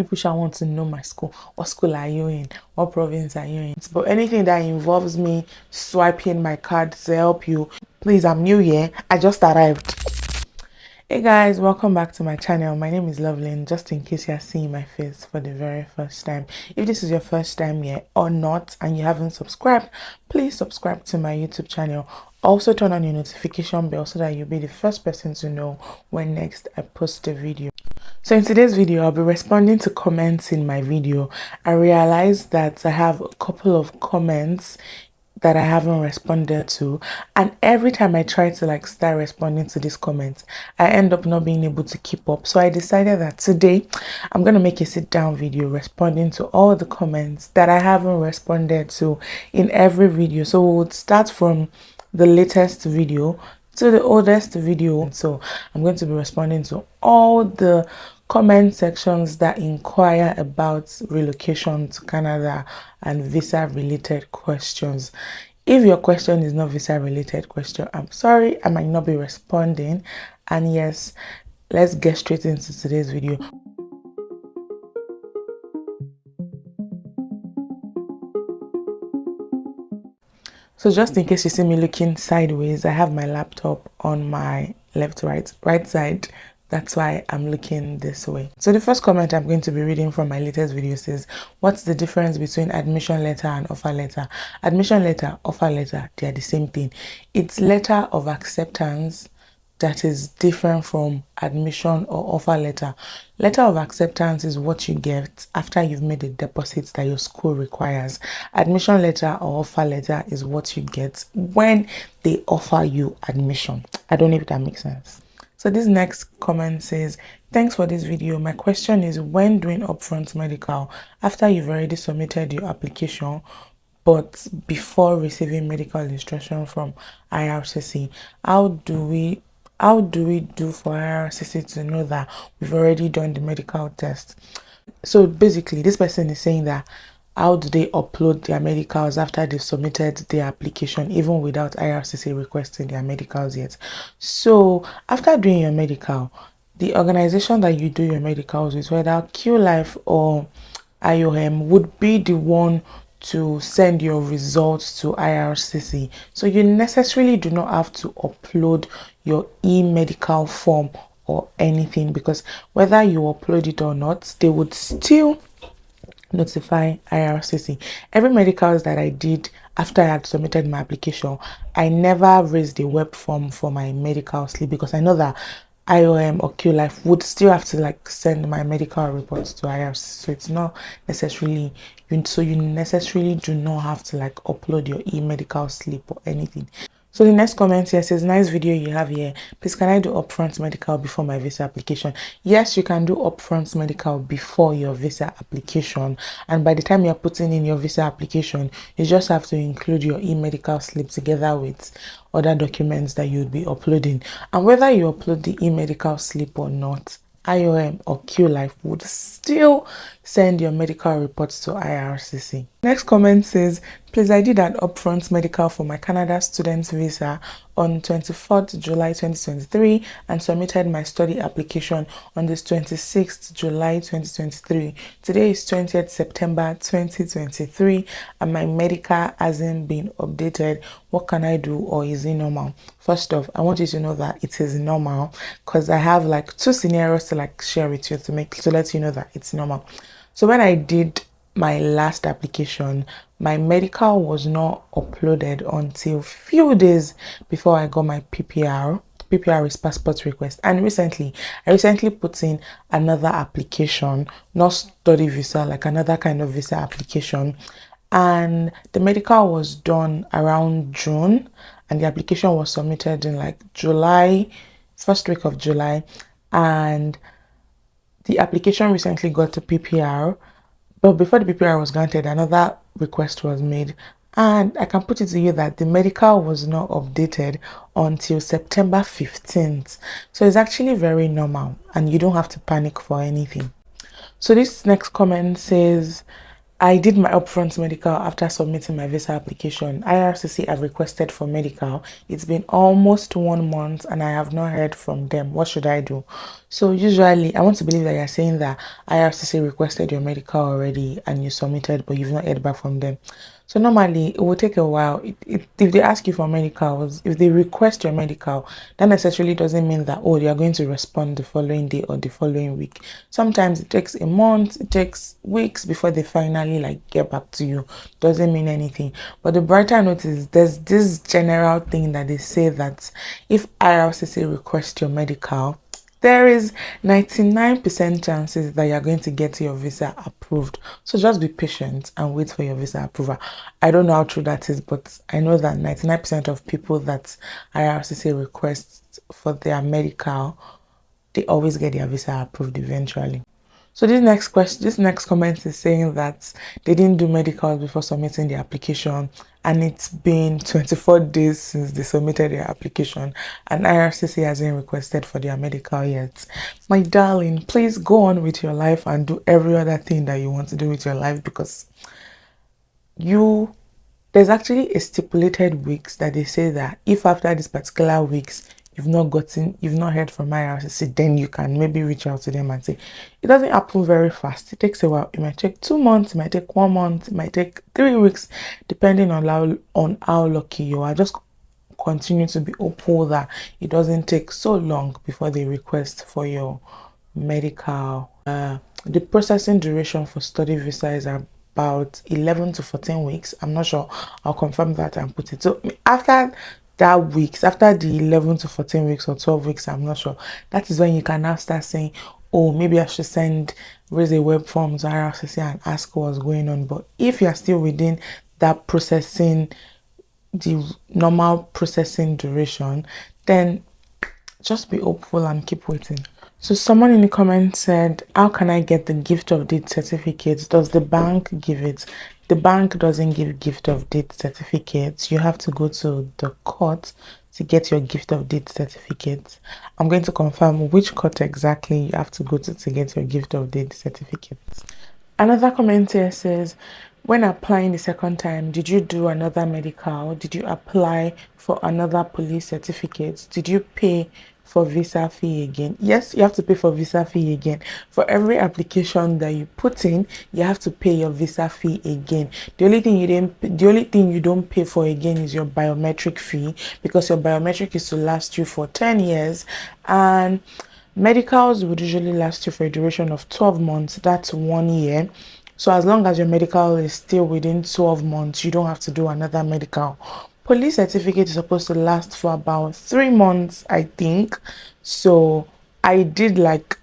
People shall want to know my school. What school are you in? What province are you in? But anything that involves me swiping my card to help you, please, I'm new here. I just arrived. Hey guys, welcome back to my channel. My name is Lovelyn. Just in case you're seeing my face for the very first time, if this is your first time here or not and you haven't subscribed, please subscribe to my YouTube channel. Also turn on your notification bell so that you'll be the first person to know when next I post a video. So in today's video, I'll be responding to comments in my video. I realized that I have a couple of comments that I haven't responded to, and every time I try to start responding to these comments, I end up not being able to keep up. So I decided that today I'm gonna make a sit down video responding to all the comments that I haven't responded to in every video. So we'll start from the latest video to the oldest video. So I'm going to be responding to all the comment sections that inquire about relocation to Canada and visa related questions. If your question is not visa related question, I'm sorry, I might not be responding. And yes, let's get straight into today's video. So just in case you see me looking sideways, I have my laptop on my right side. That's why I'm looking this way. So the first comment I'm going to be reading from my latest video says, what's the difference between admission letter and offer letter? Admission letter, offer letter, they are the same thing. It's letter of acceptance that is different from admission or offer letter. Letter of acceptance is what you get after you've made the deposits that your school requires. Admission letter or offer letter is what you get when they offer you admission. I don't know if that makes sense. So this next comment says, thanks for this video. My question is, when doing upfront medical, after you've already submitted your application, but before receiving medical instruction from IRCC, how do we do for IRCC to know that we've already done the medical test? So basically, this person is saying that how do they upload their medicals after they've submitted their application, even without IRCC requesting their medicals yet? So after doing your medical, the organization that you do your medicals with, whether QLife or IOM, would be the one to send your results to IRCC. So you necessarily do not have to upload your e-medical form or anything, because whether you upload it or not, they would still notify IRCC. Every medicals that I did after I had submitted my application, I never raised a web form for my medical slip, because I know that IOM or QLife would still have to send my medical reports to IRCC. So it's not necessarily, you necessarily do not have to upload your e-medical slip or anything. So the next comment here says, nice video you have here. Please, can I do upfront medical before my visa application? Yes, you can do upfront medical before your visa application. And by the time you're putting in your visa application, you just have to include your e-medical slip together with other documents that you'll be uploading. And whether you upload the e-medical slip or not, IOM or QLife would still send your medical reports to IRCC. Next comment says, please, I did an upfront medical for my Canada student visa on 24th July 2023 and submitted my study application on this 26th July 2023. Today is 20th September 2023 and my medical hasn't been updated. What can I do, or is it normal? First off, I want you to know that it is normal, because I have two scenarios to share with you to let you know that it's normal. So when I did my last application, my medical was not uploaded until few days before I got my PPR. PPR is passport request. And I recently put in another application, not study visa, another kind of visa application. And the medical was done around June, and the application was submitted in July, first week of July. And the application recently got to PPR, but before the PPR was granted, another request was made. And I can put it to you that the medical was not updated until September 15th. So it's actually very normal, and you don't have to panic for anything. So this next comment says, I did my upfront medical after submitting my visa application. IRCC have requested for medical. It's been almost 1 month and I have not heard from them. What should I do? So usually, I want to believe that you're saying that IRCC requested your medical already and you submitted, but you've not heard back from them. So normally, it will take a while. If they ask you for medicals, if they request your medical, that necessarily doesn't mean that, oh, they are going to respond the following day or the following week. Sometimes it takes a month, it takes weeks before they finally like get back to you. Doesn't mean anything. But the brighter note is there's this general thing that they say that if IRCC requests your medical, there is 99% chances that you're going to get your visa approved. So just be patient and wait for your visa approval. I don't know how true that is, but I know that 99% of people that IRCC requests for their medical, they always get their visa approved eventually. So this next comment is saying that they didn't do medicals before submitting the application, and it's been 24 days since they submitted their application, and IRCC hasn't requested for their medical yet. My darling, please go on with your life and do every other thing that you want to do with your life, because there's actually a stipulated weeks that they say that if after this particular weeks you've not heard from IRCC, then you can maybe reach out to them and say. It doesn't happen very fast. It takes a while. It might take 2 months, it might take 1 month, it might take 3 weeks, depending on how lucky you are. Just continue to be hopeful that it doesn't take so long before they request for your medical. The processing duration for study visa is about 11 to 14 weeks. I'm not sure. I'll confirm that and put it. So after after the 11 to 14 weeks or 12 weeks, I'm not sure, that is when you can now start saying, oh, maybe I should raise a web form to IRCC and ask what's going on. But if you're still within that the normal processing duration, then just be hopeful and keep waiting. So someone in the comments said, how can I get the gift of deed certificate? Does the bank give it? The bank doesn't give gift of deed certificates. You have to go to the court to get your gift of deed certificate. I'm going to confirm which court exactly you have to go to get your gift of deed certificate. Another comment here says, when applying the second time, did you do another medical? Did you apply for another police certificate? Did you pay for visa fee again? Yes, you have to pay for visa fee again. For every application that you put in, you have to pay your visa fee again. The only thing you don't pay for again is your biometric fee, because your biometric is to last you for 10 years, and medicals would usually last you for a duration of 12 months. That's 1 year. So as long as your medical is still within 12 months, you don't have to do another medical. Police certificate is supposed to last for about 3 months, I think. So I did like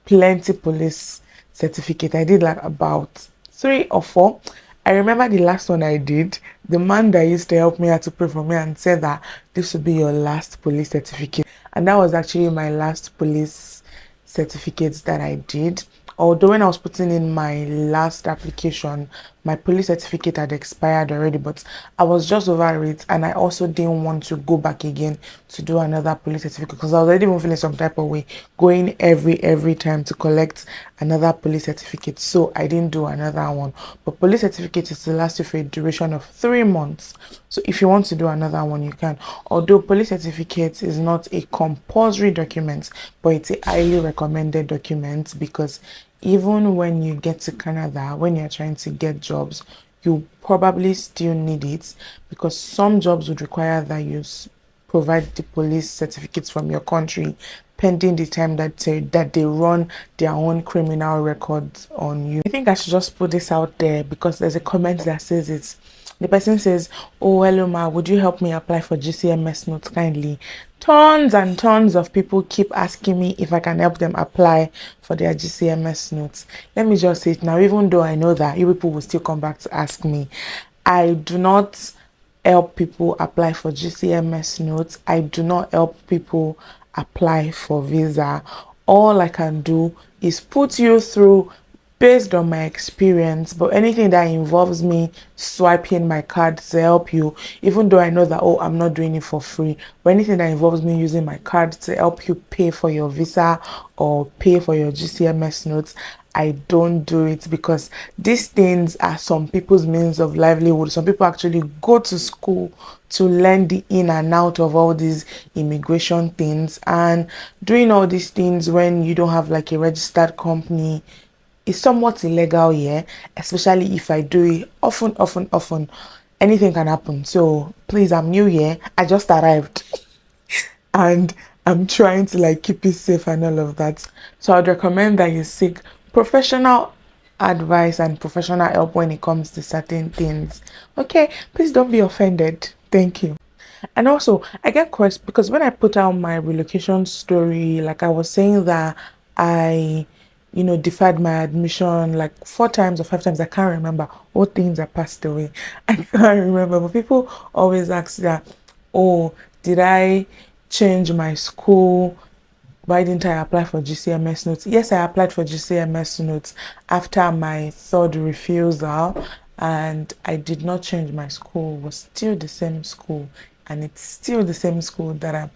plenty police certificate. I did like about 3 or 4. I remember the last one I did, the man that used to help me had to pray for me and said that this would be your last police certificate. And that was actually my last police certificates that I did. Although when I was putting in my last application, my police certificate had expired already, but I was just over it, and I also didn't want to go back again to do another police certificate, because I was already feeling some type of way going every time to collect another police certificate. So I didn't do another one. But police certificate is to last you for a duration of 3 months. So if you want to do another one, you can. Although police certificate is not a compulsory document, but it's a highly recommended document, because even when you get to Canada, when you're trying to get jobs, you probably still need it, because some jobs would require that you provide the police certificates from your country pending the time that they run their own criminal records on you. I think I should just put this out there, because there's a comment that says it. The person says, oh, hello ma, would you help me apply for GCMS notes kindly? Tons and tons of people keep asking me if I can help them apply for their GCMS notes. Let me just say it now, even though I know that you people will still come back to ask me. I do not help people apply for GCMS notes. I do not help people apply for visa. All I can do is put you through based on my experience, but anything that involves me swiping my card to help you, even though I know that, oh, I'm not doing it for free, but anything that involves me using my card to help you pay for your visa or pay for your GCMS notes, I don't do it, because these things are some people's means of livelihood. Some people actually go to school to learn the in and out of all these immigration things, and doing all these things when you don't have like a registered company is somewhat illegal here, especially if I do it often. Anything can happen. So please, I'm new here. I just arrived and I'm trying to like keep it safe and all of that. So I'd recommend that you seek professional advice and professional help when it comes to certain things. Okay, please don't be offended. Thank you. And also, I get questions because when I put out my relocation story, like I was saying that I, deferred my admission like 4 times or 5 times. I can't remember what things I passed away. I can't remember. But people always ask that, oh, did I change my school? Why didn't I apply for GCMS notes? Yes, I applied for GCMS notes after my third refusal, and I did not change my school. It was still the same school, and it's still the same school that I'm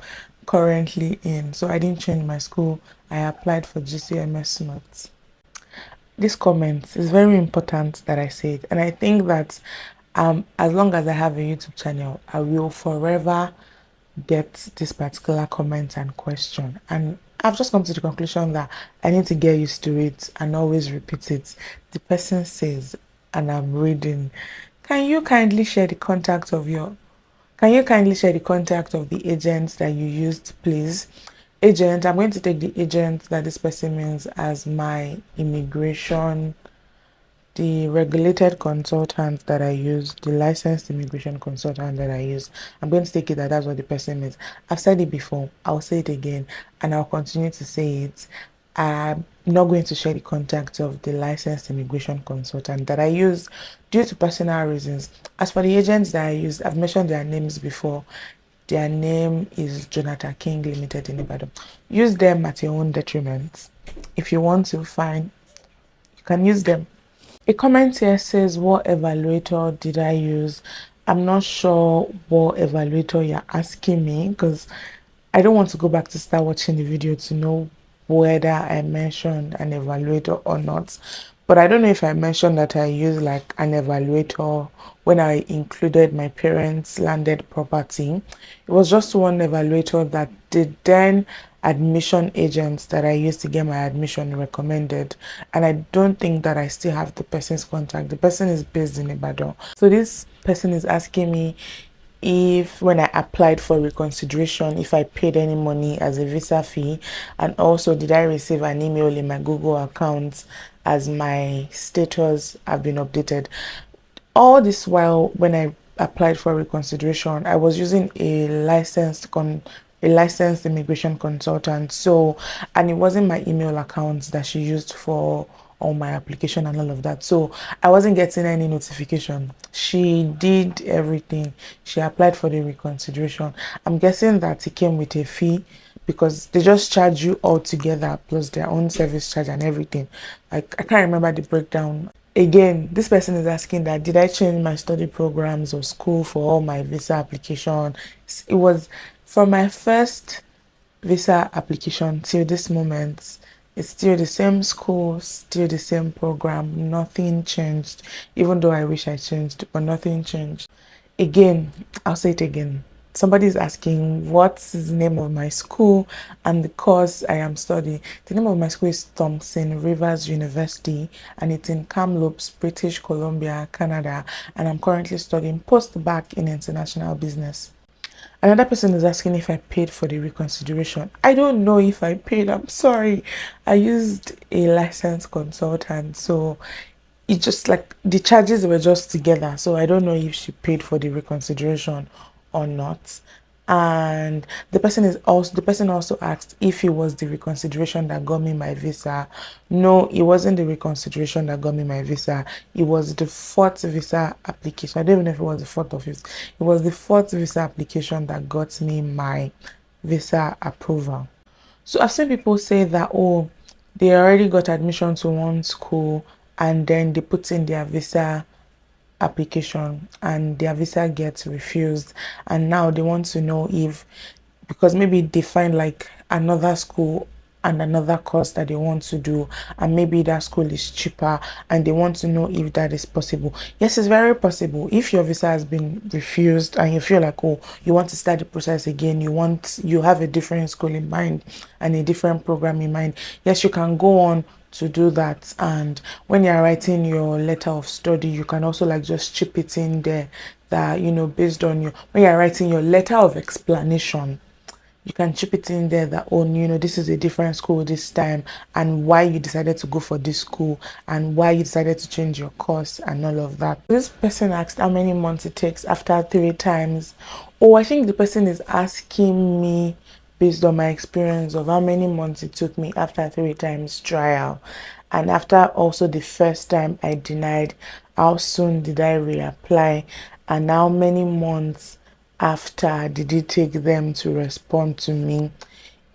currently in. So I didn't change my school. I applied for GCMS notes. This comment is very important that I say it, and I think that as long as I have a YouTube channel, I will forever get this particular comment and question, and I've just come to the conclusion that I need to get used to it and always repeat it. The person says, and I'm reading, can you kindly share the contact of the agent that you used, please? Agent, I'm going to take the agent that this person means as my immigration, the regulated consultant that I use, the licensed immigration consultant that I use. I'm going to take it that that's what the person means. I've said it before, I'll say it again, and I'll continue to say it. I'm not going to share the contact of the licensed immigration consultant that I use due to personal reasons. As for the agents that I use, I've mentioned their names before. Their name is Jonathan King Limited in Ibadan. Use them at your own detriment. If you want to, fine, you can use them. A comment here says, what evaluator did I use? I'm not sure what evaluator you're asking me, because I don't want to go back to start watching the video to know whether I mentioned an evaluator or not. But I don't know if I mentioned that I used like an evaluator when I included my parents' landed property. It was just one evaluator that the then admission agents that I used to get my admission recommended, and I don't think that I still have the person's contact. The person is based in Ibadan. So this person is asking me if when I applied for reconsideration, if I paid any money as a visa fee, and also did I receive an email in my Google account as my status have been updated. All this while, when I applied for reconsideration, I was using a licensed immigration consultant. So, and it wasn't my email account that she used for all my application and all of that. So I wasn't getting any notification. She did everything. She applied for the reconsideration. I'm guessing that it came with a fee, because they just charge you all together plus their own service charge and everything. Like, I can't remember the breakdown. Again, this person is asking that did I change my study programs or school for all my visa application. It was from my first visa application till this moment. It's still the same school, still the same program, nothing changed, even though I wish I changed, but nothing changed. Again, I'll say it again. Somebody is asking what's the name of my school and the course I am studying. The name of my school is Thompson Rivers University, and it's in Kamloops, British Columbia, Canada, and I'm currently studying post-bac in international business. Another person is asking if I paid for the reconsideration. I don't know if I paid. I'm sorry. I used a licensed consultant, so it just like the charges were just together. So I don't know if she paid for the reconsideration or not. And the person also asked if it was the reconsideration that got me my visa. No, it wasn't the reconsideration that got me my visa. It was the fourth visa application. I don't even know if it was the fourth or fifth. It was the fourth visa application that got me my visa approval. So I've seen people say that, oh, they already got admission to one school and then they put in their visa application and their visa gets refused, and now they want to know if, because maybe they find like another school and another course that they want to do, and maybe that school is cheaper, and they want to know if that is possible. Yes, it's very possible. If your visa has been refused and you feel like, oh, you want to start the process again, you have a different school in mind and a different program in mind, yes, you can go on to do that. And when you're writing your letter of study, you can also like just chip it in there that, you know, based on your, when you're writing your letter of explanation, you can chip it in there that, oh, you know, this is a different school this time, and why you decided to go for this school, and why you decided to change your course, and all of that. This person asked how many months it takes after 3 times. Oh, I think the person is asking me based on my experience of how many months it took me after 3 times trial, and after also the first time I denied, how soon did I reapply, and how many months after did it take them to respond to me.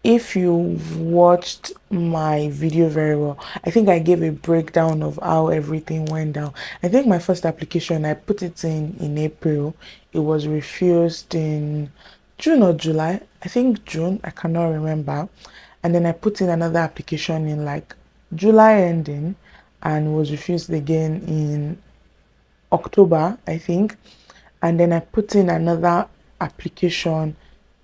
If you watched my video very well, I think I gave a breakdown of how everything went down. I think my first application, I put it in April. It was refused in June or July. I think June, I cannot remember. And then I put in another application in like July ending, and was refused again in October, I think. And then I put in another application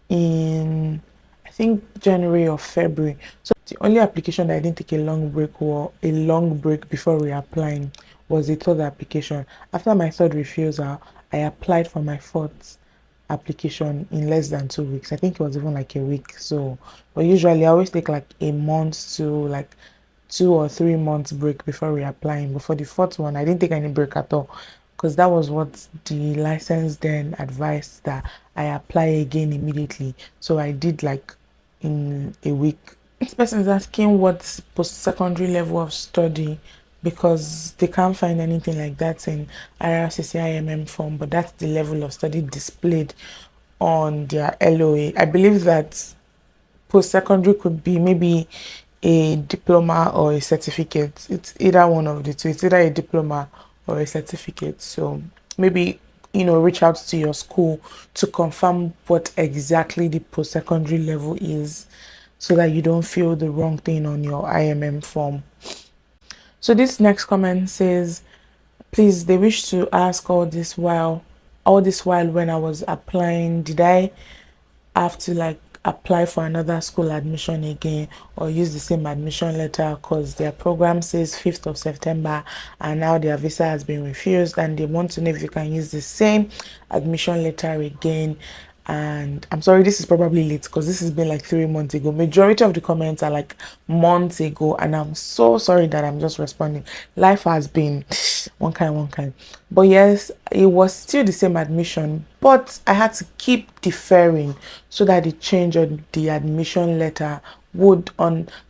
in, I think, January or February. So the only application that I didn't take a long break before reapplying was the third application. After my third refusal, I applied for my fourth application in less than 2 weeks. I think it was even like a week. So, but usually I always take like a month to like 2 or 3 months break before reapplying. But for the fourth one, I didn't take any break at all, because that was what the license then advised, that I apply again immediately. So I did like in a week. This person is asking what's post-secondary level of study, because they can't find anything like that in IRCC IMM form, but that's the level of study displayed on their LOA. I believe that post-secondary could be maybe a diploma or a certificate. It's either one of the two. It's either a diploma or a certificate. So maybe, you know, reach out to your school to confirm what exactly the post-secondary level is, so that you don't fill the wrong thing on your IMM form. So this next comment says, please, they wish to ask all this while when I was applying, did I have to like apply for another school admission again, or use the same admission letter, because their program says 5th of September and now their visa has been refused, and they want to know if you can use the same admission letter again. And I'm sorry, this is probably late because this has been like 3 months ago. Majority of the comments are like months ago, and I'm so sorry that I'm just responding. Life has been one kind. But yes, it was still the same admission, but I had to keep deferring so that the change on the admission letter so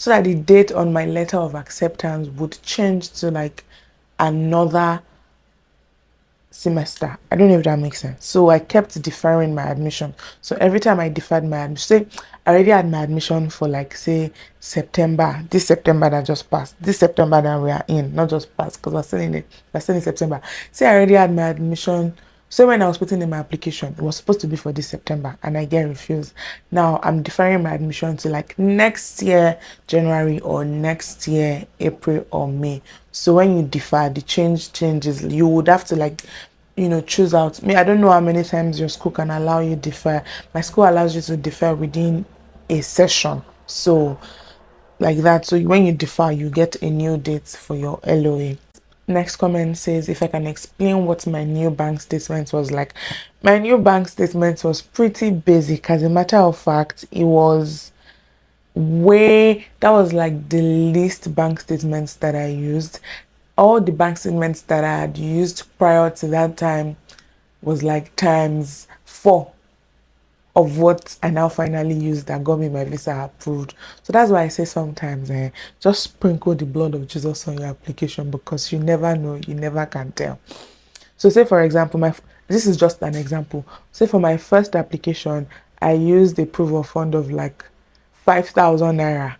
that the date on my letter of acceptance would change to like another semester. I don't know if that makes sense. So I kept deferring my admission. So every time I deferred my admission, say I already had my admission for like say September, this September that just passed, this September that we are in, not just passed because we're still in September. Say I already had my admission. So when I was putting in my application, it was supposed to be for this September and I get refused. Now I'm deferring my admission to like next year January, or next year April or May. So when you defer, the changes. You would have to like, you know, choose out. I don't know how many times your school can allow you defer. My school allows you to defer within a session. So like that. So when you defer, you get a new date for your LOA. Next comment says, if I can explain what my new bank statement was like. My new bank statement was pretty basic. As a matter of fact, it was that was like the least bank statements that I used. All the bank statements that I had used prior to that time was like times 4 of what I now finally used that got me my visa approved. So that's why I say sometimes just sprinkle the blood of Jesus on your application, because you never know, you never can tell. So say for example, this is just an example. Say for my first application, I used a proof of fund of like 5,000 naira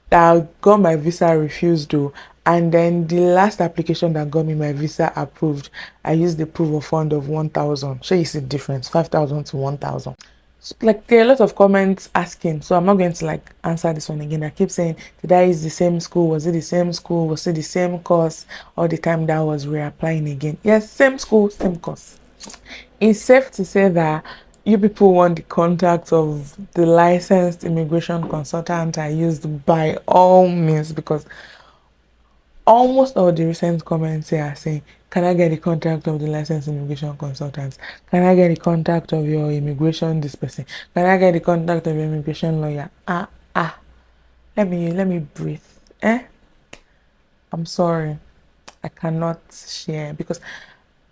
that got my visa refused though. And then the last application that got me my visa approved, I used the proof of fund of 1,000. Sure, you see the difference, 5,000 to 1,000. Like there are a lot of comments asking, so I'm not going to like answer this one again. I keep saying, did I use the same school? Was it the same school? Was it the same course? All the time that I was reapplying again. Yes, same school, same course. It's safe to say that you people want the contact of the licensed immigration consultant I used by all means, because almost all the recent comments here are saying, can I get the contact of the licensed immigration consultants? Can I get the contact of your immigration this person? Can I get the contact of your immigration lawyer? Let me breathe. I'm sorry. I cannot share because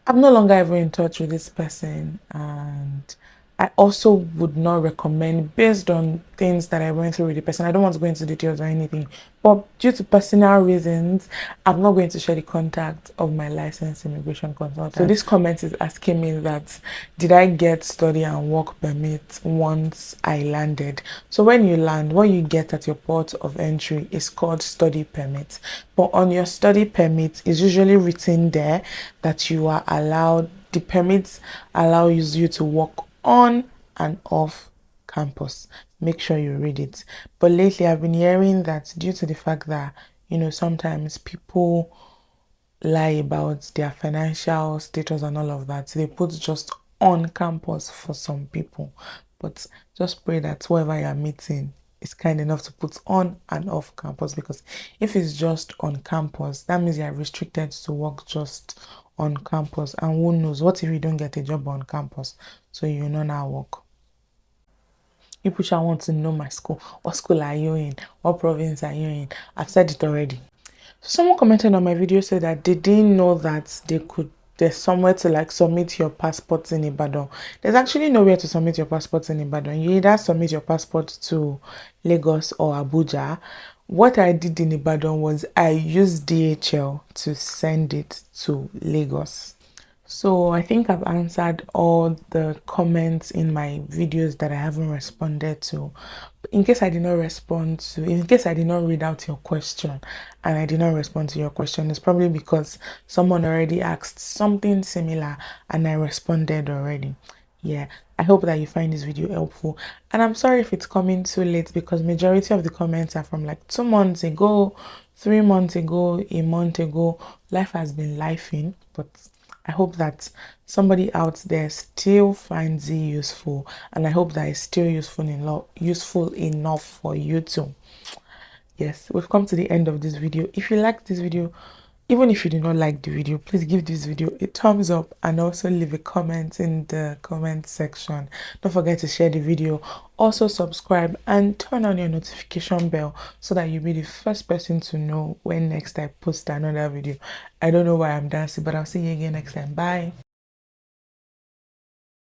I'm no longer ever in touch with this person, and I also would not recommend, based on things that I went through with the person. I don't want to go into details or anything, but due to personal reasons, I'm not going to share the contact of my licensed immigration consultant. So this comment is asking me that, did I get study and work permit once I landed? So when you land, what you get at your port of entry is called study permit. But on your study permit, is usually written there that you are allowed, the permits allow you to work on and off campus. Make sure you read it. But lately I've been hearing that due to the fact that, sometimes people lie about their financial status and all of that, they put just on campus for some people. But just pray that whoever you're meeting is kind enough to put on and off campus, because if it's just on campus, that means you're restricted to work just on campus. And who knows, what if you don't get a job on campus, so you know now work? People shall want to know my school. What school are you in? What province are you in? I've said it already. So someone commented on my video, said that they didn't know that there's somewhere to like submit your passports in Ibadan. There's actually nowhere to submit your passports in Ibadan. You either submit your passport to Lagos or Abuja. What I did in Ibadan was I used DHL to send it to Lagos. So I think I've answered all the comments in my videos that I haven't responded to. In case I did not read out your question and I did not respond to your question, it's probably because someone already asked something similar and I responded already. Yeah, I hope that you find this video helpful, and I'm sorry if it's coming too late, because majority of the comments are from like 2 months ago, 3 months ago, a month ago. Life has been lifing, but I hope that somebody out there still finds it useful, and I hope that it's still useful enough for you too. Yes, we've come to the end of this video. If you like this video, even if you do not like the video, please give this video a thumbs up and also leave a comment in the comment section. Don't forget to share the video. Also subscribe and turn on your notification bell so that you'll be the first person to know when next I post another video. I don't know why I'm dancing, but I'll see you again next time. Bye.